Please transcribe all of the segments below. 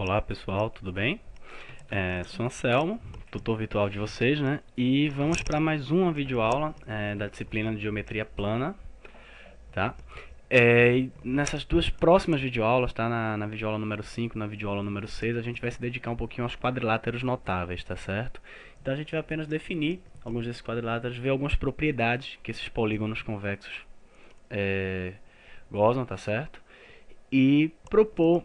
Olá pessoal, tudo bem? Sou Anselmo, tutor virtual de vocês, né? E vamos para mais uma videoaula da disciplina de Geometria Plana, tá? E nessas duas próximas videoaulas, tá? Na videoaula número 5 e na videoaula número 6, a gente vai se dedicar um pouquinho aos quadriláteros notáveis, tá certo? Então a gente vai apenas definir alguns desses quadriláteros, ver algumas propriedades que esses polígonos convexos gozam, tá certo? E propor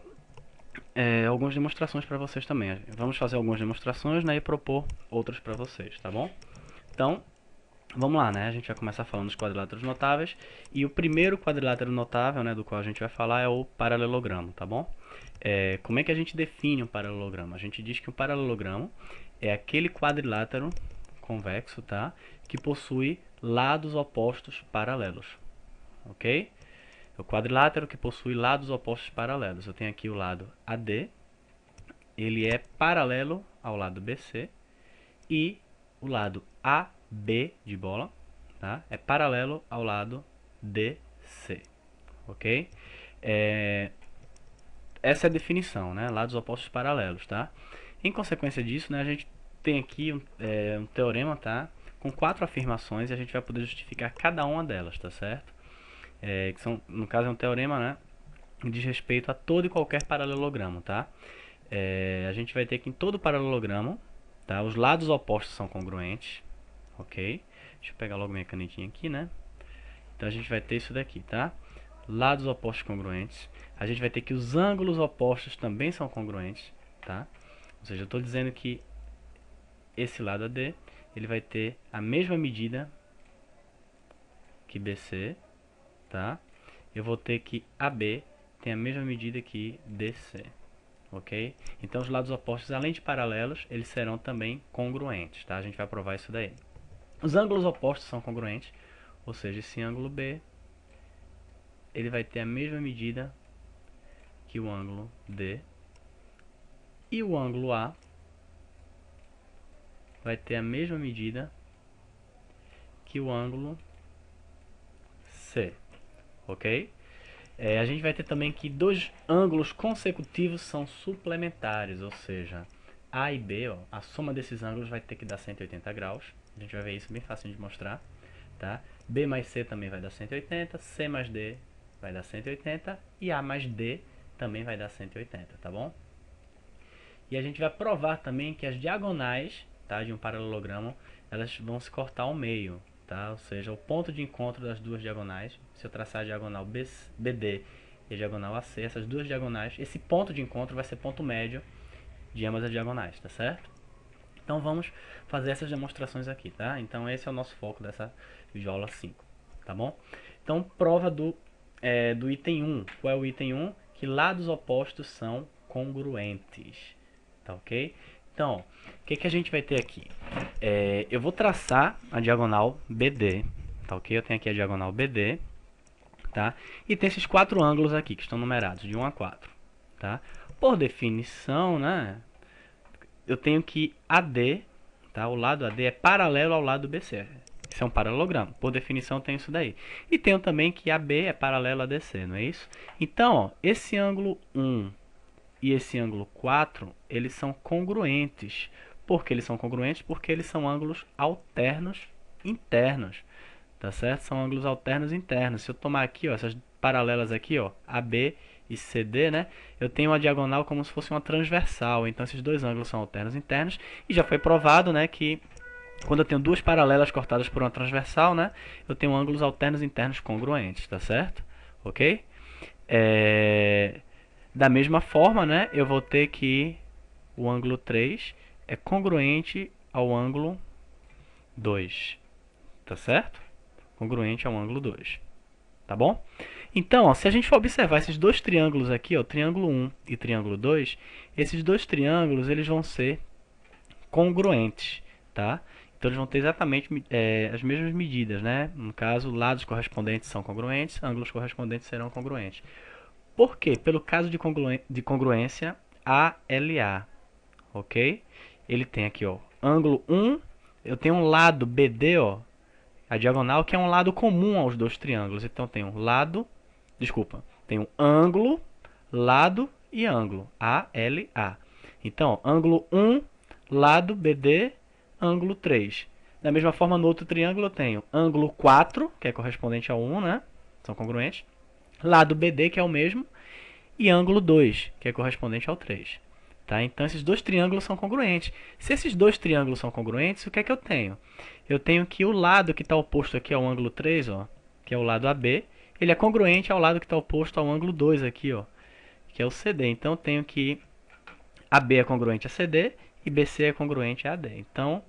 algumas demonstrações para vocês também. Vamos fazer algumas demonstrações, né, e propor outras para vocês, tá bom? Então, vamos lá, né? A gente vai começar falando dos quadriláteros notáveis. E o primeiro quadrilátero notável, né, do qual a gente vai falar é o paralelogramo, tá bom? Como é que a gente define um paralelogramo? A gente diz que um paralelogramo é aquele quadrilátero convexo, tá? Que possui lados opostos paralelos, ok? É o quadrilátero que possui lados opostos paralelos. Eu tenho aqui o lado AD, ele é paralelo ao lado BC, e o lado AB de bola, tá? É paralelo ao lado DC, ok? Essa é a definição, né? Lados opostos paralelos, tá? Em consequência disso, né, a gente tem aqui um teorema, tá? Com 4 afirmações e a gente vai poder justificar cada uma delas, tá certo? Que são, no caso é um teorema, né? Que diz respeito a todo e qualquer paralelogramo, tá? A gente vai ter que em todo paralelogramo, tá? Os lados opostos são congruentes, ok? Deixa eu pegar logo minha canetinha aqui, né? Então a gente vai ter isso daqui, tá? Lados opostos congruentes. A gente vai ter que os ângulos opostos também são congruentes, tá? Ou seja, eu estou dizendo que esse lado AD, ele vai ter a mesma medida que BC, tá? Eu vou ter que AB tem a mesma medida que DC, ok? Então os lados opostos, além de paralelos, eles serão também congruentes, tá? A gente vai provar isso daí. Os ângulos opostos são congruentes, ou seja, esse ângulo B, ele vai ter a mesma medida que o ângulo D, e o ângulo A vai ter a mesma medida que o ângulo C, ok? A gente vai ter também que dois ângulos consecutivos são suplementares, ou seja, A e B, ó, a soma desses ângulos vai ter que dar 180 graus. A gente vai ver isso bem fácil de mostrar, tá? B mais C também vai dar 180, C mais D vai dar 180 e A mais D também vai dar 180, tá bom? E a gente vai provar também que as diagonais, tá, de um paralelogramo, elas vão se cortar ao meio, tá? Ou seja, o ponto de encontro das duas diagonais, se eu traçar a diagonal BD e a diagonal AC, essas duas diagonais, esse ponto de encontro vai ser ponto médio de ambas as diagonais, tá certo? Então vamos fazer essas demonstrações aqui, tá? Então esse é o nosso foco dessa videoaula 5, tá bom? Então prova do item 1. Qual é o item 1? Que lados opostos são congruentes, tá ok? Então, o que a gente vai ter aqui? Eu vou traçar a diagonal BD, tá ok? Eu tenho aqui a diagonal BD, tá? E tem esses 4 ângulos aqui que estão numerados de 1 a 4, tá? Por definição, né? Eu tenho que AD, tá? O lado AD é paralelo ao lado BC. Isso é um paralelogramo. Por definição, tem isso daí. E tenho também que AB é paralelo a DC, não é isso? Então, ó, esse ângulo 1 e esse ângulo 4, eles são congruentes. Por que eles são congruentes? Porque eles são ângulos alternos internos, tá certo? São ângulos alternos internos. Se eu tomar aqui, ó, essas paralelas aqui, ó, AB e CD, né? Eu tenho uma diagonal como se fosse uma transversal. Então esses dois ângulos são alternos internos e já foi provado, né, que quando eu tenho duas paralelas cortadas por uma transversal, né, eu tenho ângulos alternos internos congruentes, tá certo? OK? Da mesma forma, né, eu vou ter que o ângulo 3 é congruente ao ângulo 2, tá certo? Congruente ao ângulo 2, tá bom? Então, ó, se a gente for observar esses dois triângulos aqui, ó, triângulo 1 e triângulo 2, esses dois triângulos eles vão ser congruentes, tá? Então eles vão ter exatamente as mesmas medidas, né? No caso, lados correspondentes são congruentes, ângulos correspondentes serão congruentes. Por quê? Pelo caso de congruência ALA, ok? Ele tem aqui, ó, ângulo 1, eu tenho um lado BD, ó, a diagonal, que é um lado comum aos dois triângulos. Então tem um lado, desculpa, tem um ângulo, lado e ângulo, ALA. Então, ângulo 1, lado BD, ângulo 3. Da mesma forma, no outro triângulo eu tenho ângulo 4, que é correspondente ao 1, né? São congruentes. Lado BD, que é o mesmo, e ângulo 2, que é correspondente ao 3. Tá? Então, esses dois triângulos são congruentes. Se esses dois triângulos são congruentes, o que é que eu tenho? Eu tenho que o lado que está oposto aqui ao ângulo 3, ó, que é o lado AB, ele é congruente ao lado que está oposto ao ângulo 2 aqui, ó, que é o CD. Então, eu tenho que AB é congruente a CD e BC é congruente a AD. Então,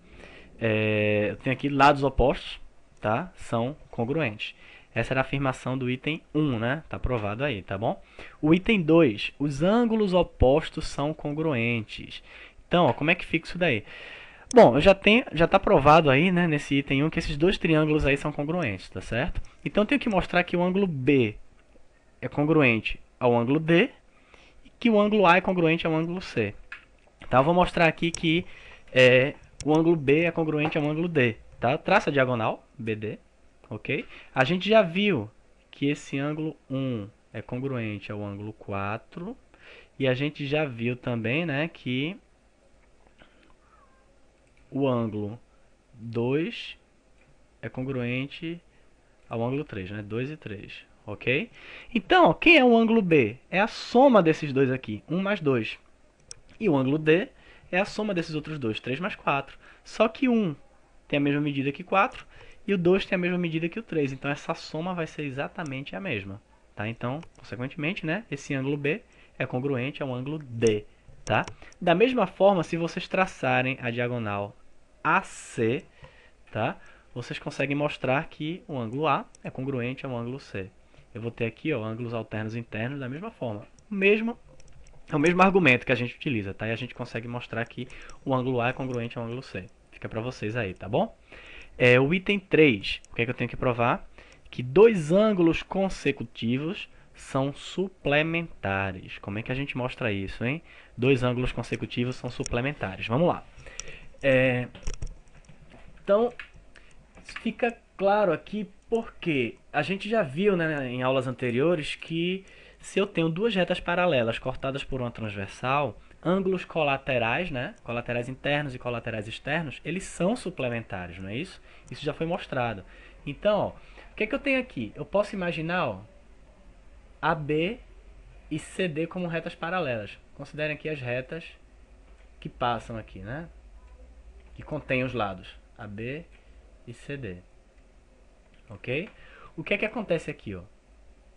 eu tenho aqui lados opostos, tá? São congruentes. Essa era a afirmação do item 1, né? Tá provado aí, tá bom? O item 2, os ângulos opostos são congruentes. Então, ó, como é que fica isso daí? Bom, já está provado aí, né, nesse item 1, que esses dois triângulos aí são congruentes, tá certo? Então, eu tenho que mostrar que o ângulo B é congruente ao ângulo D e que o ângulo A é congruente ao ângulo C. Tá? Eu vou mostrar aqui que o ângulo B é congruente ao ângulo D. Tá? Traça a diagonal, BD. Ok? A gente já viu que esse ângulo 1 é congruente ao ângulo 4. E a gente já viu também, né, que o ângulo 2 é congruente ao ângulo 3, né? 2 e 3. Ok? Então, quem é o ângulo B? É a soma desses dois aqui, 1 mais 2. E o ângulo D é a soma desses outros dois, 3 mais 4. Só que 1 tem a mesma medida que 4 e o 2 tem a mesma medida que o 3. Então, essa soma vai ser exatamente a mesma. Tá? Então, consequentemente, né, esse ângulo B é congruente ao ângulo D. Tá? Da mesma forma, se vocês traçarem a diagonal AC, tá? Vocês conseguem mostrar que o ângulo A é congruente ao ângulo C. Eu vou ter aqui, ó, ângulos alternos internos da mesma forma. É o mesmo argumento que a gente utiliza, tá? E a gente consegue mostrar que o ângulo A é congruente ao ângulo C. Fica para vocês aí, tá bom? O item 3, o que é que eu tenho que provar? Que dois ângulos consecutivos são suplementares. Como é que a gente mostra isso, hein? Dois ângulos consecutivos são suplementares. Vamos lá. Então, fica claro aqui porque a gente já viu, né, em aulas anteriores que se eu tenho duas retas paralelas cortadas por uma transversal, ângulos colaterais, né, colaterais internos e colaterais externos, eles são suplementares, não é isso? Isso já foi mostrado. Então, ó, o que é que eu tenho aqui? Eu posso imaginar, ó, AB e CD como retas paralelas. Considerem aqui as retas que passam aqui, né, que contêm os lados AB e CD. Ok? O que é que acontece aqui, ó?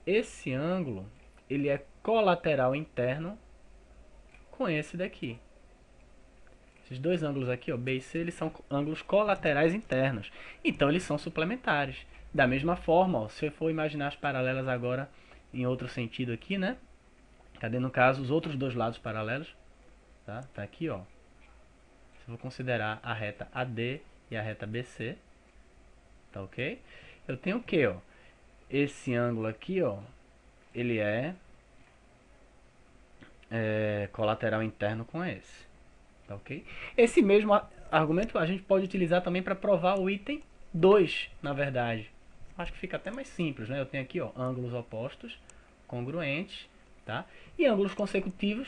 Esse ângulo, ele é colateral interno com esse daqui. Esses dois ângulos aqui, ó, B e C, eles são ângulos colaterais internos. Então, eles são suplementares. Da mesma forma, ó, se eu for imaginar as paralelas agora em outro sentido aqui, né? Cadê, no caso, os outros dois lados paralelos? Tá? Tá aqui, ó. Se eu vou considerar a reta AD e a reta BC, tá ok? Eu tenho o que, ó? Esse ângulo aqui, ó, ele é colateral interno com esse, tá ok? Esse mesmo argumento a gente pode utilizar também para provar o item 2, na verdade. Acho que fica até mais simples, né? Eu tenho aqui, ó, ângulos opostos congruentes, tá? E ângulos consecutivos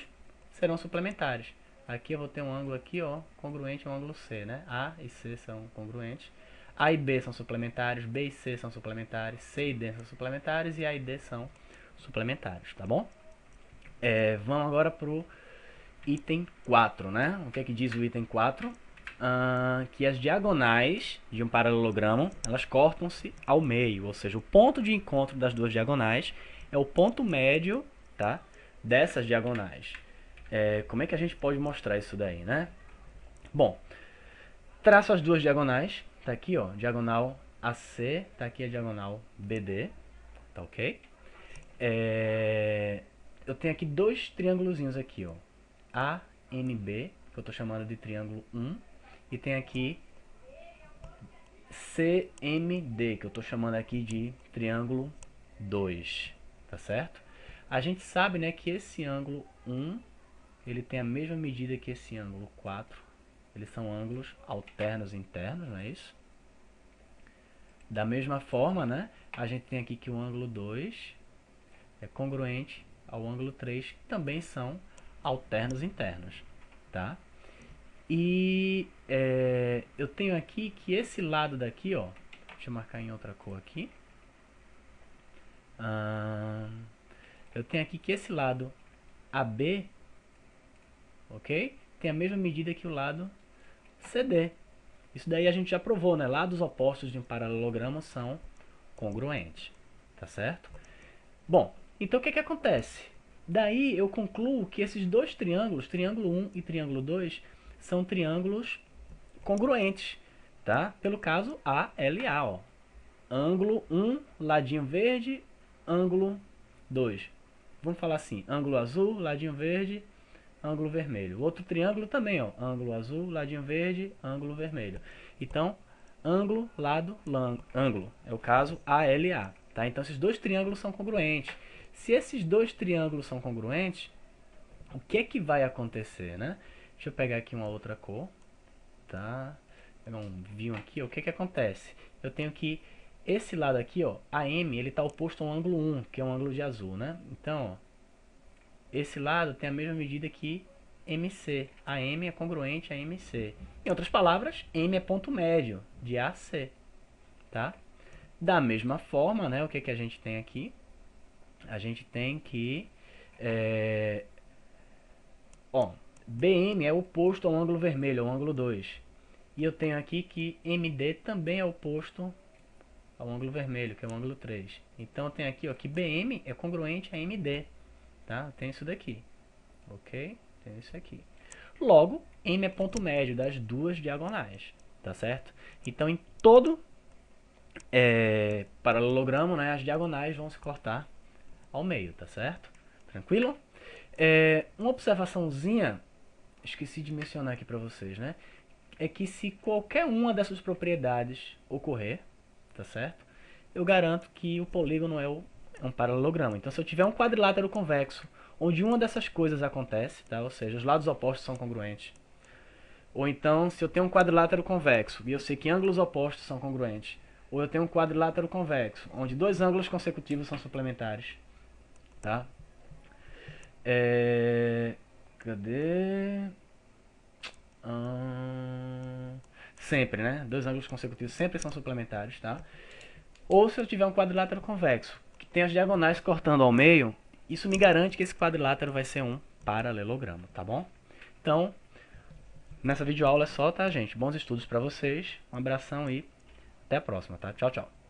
serão suplementares. Aqui eu vou ter um ângulo aqui, ó, congruente ao ângulo C, né? A e C são congruentes. A e B são suplementares, B e C são suplementares, C e D são suplementares e A e D são suplementares, tá bom? Vamos agora para o item 4, né? O que é que diz o item 4? Que as diagonais de um paralelogramo, elas cortam-se ao meio, ou seja, o ponto de encontro das duas diagonais é o ponto médio, tá, dessas diagonais. Como é que a gente pode mostrar isso daí, né? Bom, traço as duas diagonais, tá aqui, ó, diagonal AC, tá aqui a diagonal BD, tá ok? Eu tenho aqui dois triângulozinhos aqui, ó, ANB, que eu estou chamando de triângulo 1, e tem aqui CMD, que eu estou chamando aqui de triângulo 2, tá certo? A gente sabe, né, que esse ângulo 1, ele tem a mesma medida que esse ângulo 4, eles são ângulos alternos internos, não é isso? Da mesma forma, né, a gente tem aqui que o ângulo 2 é congruente ao ângulo 3, que também são alternos internos, tá? E eu tenho aqui que esse lado daqui, ó, deixa eu marcar em outra cor aqui. Eu tenho aqui que esse lado AB, ok? Tem a mesma medida que o lado CD. Isso daí a gente já provou, né? Lados opostos de um paralelogramo são congruentes, tá certo? Bom, então o que acontece? Daí eu concluo que esses dois triângulos, triângulo 1 e triângulo 2, são triângulos congruentes, tá? Pelo caso ALA, ó. Ângulo 1, ladinho verde, ângulo 2. Vamos falar assim, ângulo azul, ladinho verde, ângulo vermelho. Outro triângulo também, ó, ângulo azul, ladinho verde, ângulo vermelho. Então, ângulo, lado, ângulo. É o caso ALA, tá? Então, esses dois triângulos são congruentes. Se esses dois triângulos são congruentes, o que é que vai acontecer, né? Deixa eu pegar aqui uma outra cor, tá? Pegar um vinho aqui, ó. O que que acontece? Eu tenho que esse lado aqui, ó, AM, ele está oposto ao ângulo 1, que é um ângulo de azul, né? Então, ó, esse lado tem a mesma medida que MC. AM é congruente a MC. Em outras palavras, M é ponto médio de AC, tá? Da mesma forma, né, o que que a gente tem aqui? A gente tem que BM é oposto ao ângulo vermelho, ao ângulo 2. E eu tenho aqui que MD também é oposto ao ângulo vermelho, que é o ângulo 3. Então eu tenho aqui, ó, que BM é congruente a MD, tá? Tem isso daqui, ok? Tem isso aqui. Logo, M é ponto médio das duas diagonais, tá certo? Então em todo paralelogramo, né, as diagonais vão se cortar ao meio, tá certo? Tranquilo? Uma observaçãozinha, esqueci de mencionar aqui para vocês, né? É que se qualquer uma dessas propriedades ocorrer, tá certo? Eu garanto que o polígono é um paralelogramo. Então, se eu tiver um quadrilátero convexo, onde uma dessas coisas acontece, tá? Ou seja, os lados opostos são congruentes. Ou então, se eu tenho um quadrilátero convexo e eu sei que ângulos opostos são congruentes. Ou eu tenho um quadrilátero convexo, onde dois ângulos consecutivos são suplementares, tá? Cadê? Sempre, né? Dois ângulos consecutivos sempre são suplementares, tá? Ou se eu tiver um quadrilátero convexo, que tem as diagonais cortando ao meio, isso me garante que esse quadrilátero vai ser um paralelogramo, tá bom? Então, nessa videoaula é só, tá, gente? Bons estudos pra vocês, um abração e até a próxima, tá? Tchau, tchau.